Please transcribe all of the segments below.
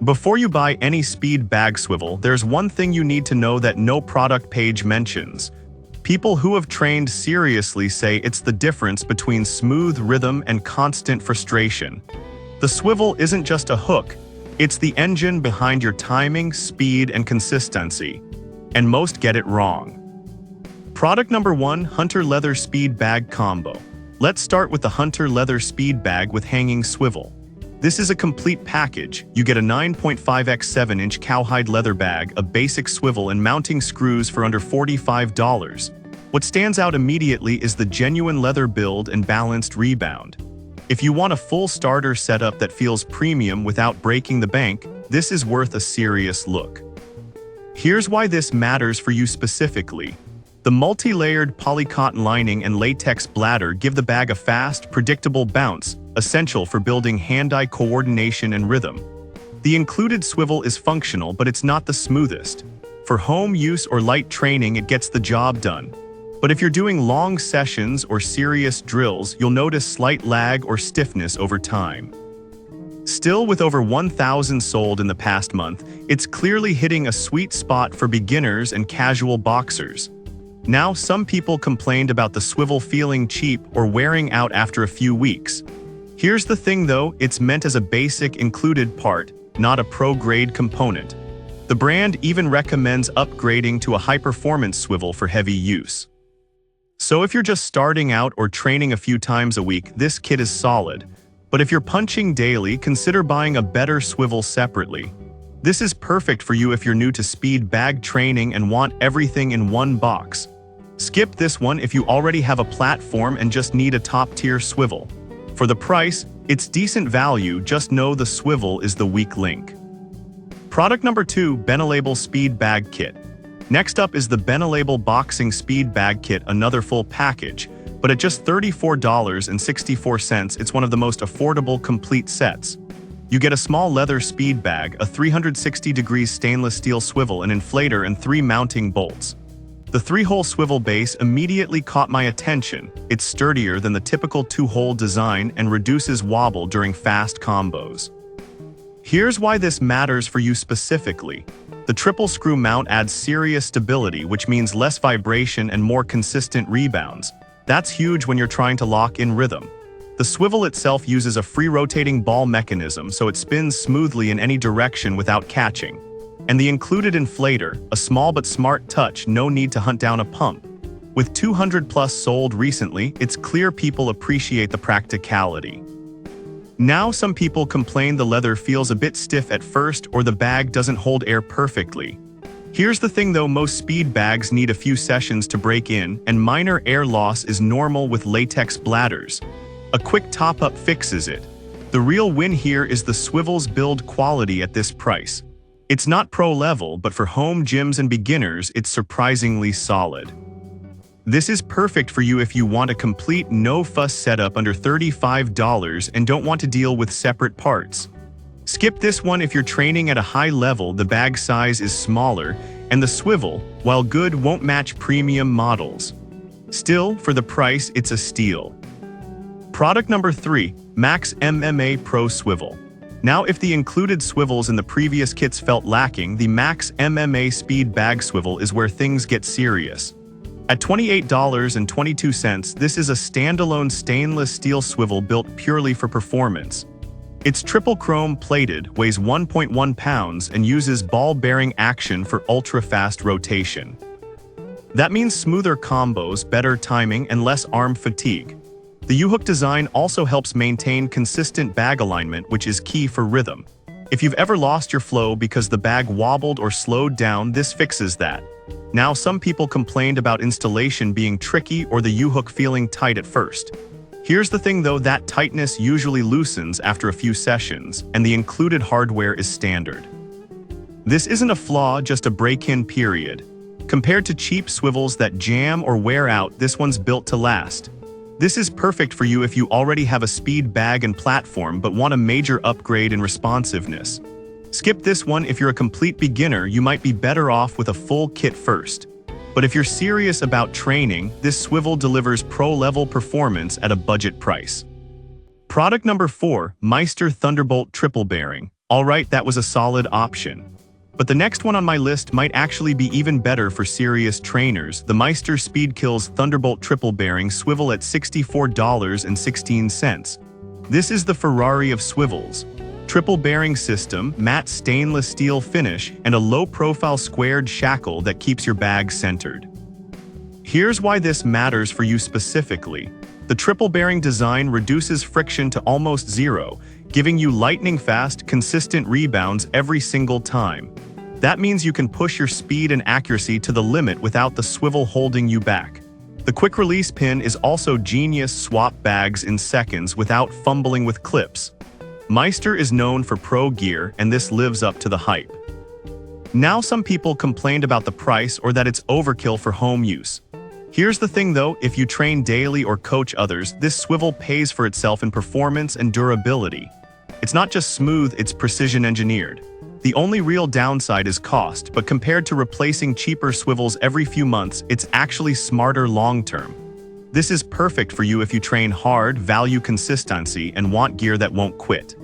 Before you buy any speed bag swivel, there's one thing you need to know that no product page mentions. People who have trained seriously say it's the difference between smooth rhythm and constant frustration. The swivel isn't just a hook, it's the engine behind your timing, speed, and consistency. And most get it wrong. Product number 1, Hunter Leather Speed Bag Combo. Let's start with the Hunter Leather Speed Bag with hanging swivel. This is a complete package. You get a 9.5x 7-inch cowhide leather bag, a basic swivel, and mounting screws for under $45. What stands out immediately is the genuine leather build and balanced rebound. If you want a full starter setup that feels premium without breaking the bank, this is worth a serious look. Here's why this matters for you specifically. The multi-layered polycotton lining and latex bladder give the bag a fast, predictable bounce, essential for building hand-eye coordination and rhythm. The included swivel is functional, but it's not the smoothest. For home use or light training, it gets the job done. But if you're doing long sessions or serious drills, you'll notice slight lag or stiffness over time. Still, with over 1,000 sold in the past month, it's clearly hitting a sweet spot for beginners and casual boxers. Now, some people complained about the swivel feeling cheap or wearing out after a few weeks. Here's the thing though, it's meant as a basic included part, not a pro-grade component. The brand even recommends upgrading to a high-performance swivel for heavy use. So if you're just starting out or training a few times a week, this kit is solid. But if you're punching daily, consider buying a better swivel separately. This is perfect for you if you're new to speed bag training and want everything in one box. Skip this one if you already have a platform and just need a top-tier swivel. For the price, it's decent value, just know the swivel is the weak link. Product number 2, Benelabel Speed Bag Kit. Next up is the Benelabel Boxing Speed Bag Kit, another full package, but at just $34.64, it's one of the most affordable complete sets. You get a small leather speed bag, a 360-degree stainless steel swivel, an inflator, and 3 mounting bolts. The 3-hole swivel base immediately caught my attention. It's sturdier than the typical 2-hole design and reduces wobble during fast combos. Here's why this matters for you specifically. The triple screw mount adds serious stability, which means less vibration and more consistent rebounds. That's huge when you're trying to lock in rhythm. The swivel itself uses a free-rotating ball mechanism, so it spins smoothly in any direction without catching. And the included inflator, a small but smart touch, no need to hunt down a pump. With 200 plus sold recently, it's clear people appreciate the practicality. Now some people complain the leather feels a bit stiff at first or the bag doesn't hold air perfectly. Here's the thing though, most speed bags need a few sessions to break in, and minor air loss is normal with latex bladders. A quick top-up fixes it. The real win here is the swivel's build quality at this price. It's not pro-level, but for home gyms and beginners, it's surprisingly solid. This is perfect for you if you want a complete no-fuss setup under $35 and don't want to deal with separate parts. Skip this one if you're training at a high level. The bag size is smaller, and the swivel, while good, won't match premium models. Still, for the price, it's a steal. Product number 3, Max MMA Pro Swivel. Now, if the included swivels in the previous kits felt lacking, the Max MMA Speed Bag Swivel is where things get serious. At $28.22, this is a standalone stainless steel swivel built purely for performance. It's triple chrome plated, weighs 1.1 pounds, and uses ball-bearing action for ultra-fast rotation. That means smoother combos, better timing, and less arm fatigue. The U-hook design also helps maintain consistent bag alignment, which is key for rhythm. If you've ever lost your flow because the bag wobbled or slowed down, this fixes that. Now, some people complained about installation being tricky or the U-hook feeling tight at first. Here's the thing though, that tightness usually loosens after a few sessions, and the included hardware is standard. This isn't a flaw, just a break-in period. Compared to cheap swivels that jam or wear out, this one's built to last. This is perfect for you if you already have a speed bag and platform but want a major upgrade in responsiveness. Skip this one if you're a complete beginner. You might be better off with a full kit first. But if you're serious about training, this swivel delivers pro-level performance at a budget price. Product number 4, Meister Thunderbolt Triple Bearing, Alright, that was a solid option. But the next one on my list might actually be even better for serious trainers, the Meister Speedkill's Thunderbolt Triple Bearing Swivel at $64.16. This is the Ferrari of swivels. Triple bearing system, matte stainless steel finish, and a low-profile squared shackle that keeps your bag centered. Here's why this matters for you specifically. The triple bearing design reduces friction to almost zero, giving you lightning-fast, consistent rebounds every single time. That means you can push your speed and accuracy to the limit without the swivel holding you back. The quick-release pin is also genius. Swap bags in seconds without fumbling with clips. Meister is known for pro gear, and this lives up to the hype. Now, some people complained about the price or that it's overkill for home use. Here's the thing though, if you train daily or coach others, this swivel pays for itself in performance and durability. It's not just smooth, it's precision engineered. The only real downside is cost, but compared to replacing cheaper swivels every few months, it's actually smarter long-term. This is perfect for you if you train hard, value consistency, and want gear that won't quit.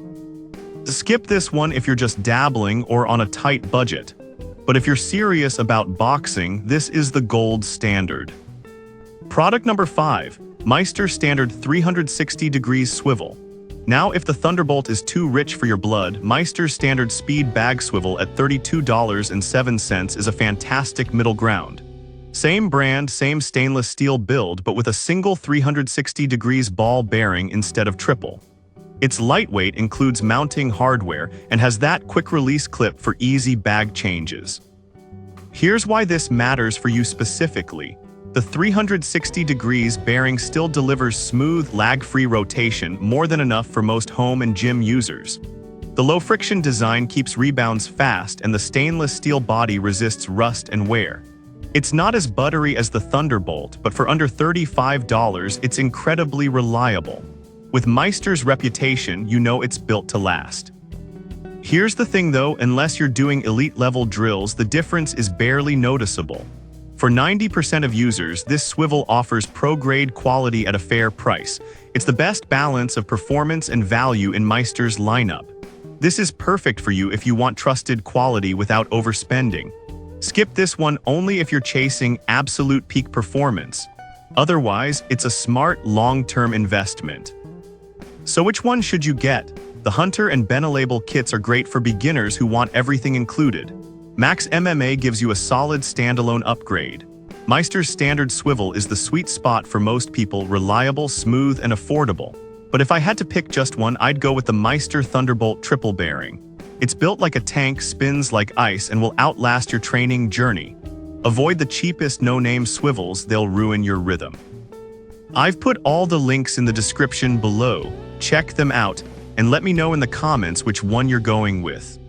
Skip this one if you're just dabbling or on a tight budget. But if you're serious about boxing, this is the gold standard. Product number 5, Meister Standard 360 Degrees Swivel. Now, if the Thunderbolt is too rich for your blood, Meister's Standard Speed Bag Swivel at $32.07 is a fantastic middle ground. Same brand, same stainless steel build, but with a single 360 degrees ball bearing instead of triple. Its lightweight includes mounting hardware and has that quick-release clip for easy bag changes. Here's why this matters for you specifically. The 360 degrees bearing still delivers smooth, lag-free rotation, more than enough for most home and gym users. The low-friction design keeps rebounds fast, and the stainless steel body resists rust and wear. It's not as buttery as the Thunderbolt, but for under $35, it's incredibly reliable. With Meister's reputation, you know it's built to last. Here's the thing though, unless you're doing elite-level drills, the difference is barely noticeable. For 90% of users, this swivel offers pro-grade quality at a fair price. It's the best balance of performance and value in Meister's lineup. This is perfect for you if you want trusted quality without overspending. Skip this one only if you're chasing absolute peak performance. Otherwise, it's a smart, long-term investment. So which one should you get? The Hunter and Benelabel kits are great for beginners who want everything included. Max MMA gives you a solid standalone upgrade. Meister's Standard Swivel is the sweet spot for most people, reliable, smooth, and affordable. But if I had to pick just one, I'd go with the Meister Thunderbolt Triple Bearing. It's built like a tank, spins like ice, and will outlast your training journey. Avoid the cheapest no-name swivels, they'll ruin your rhythm. I've put all the links in the description below. Check them out, and let me know in the comments which one you're going with.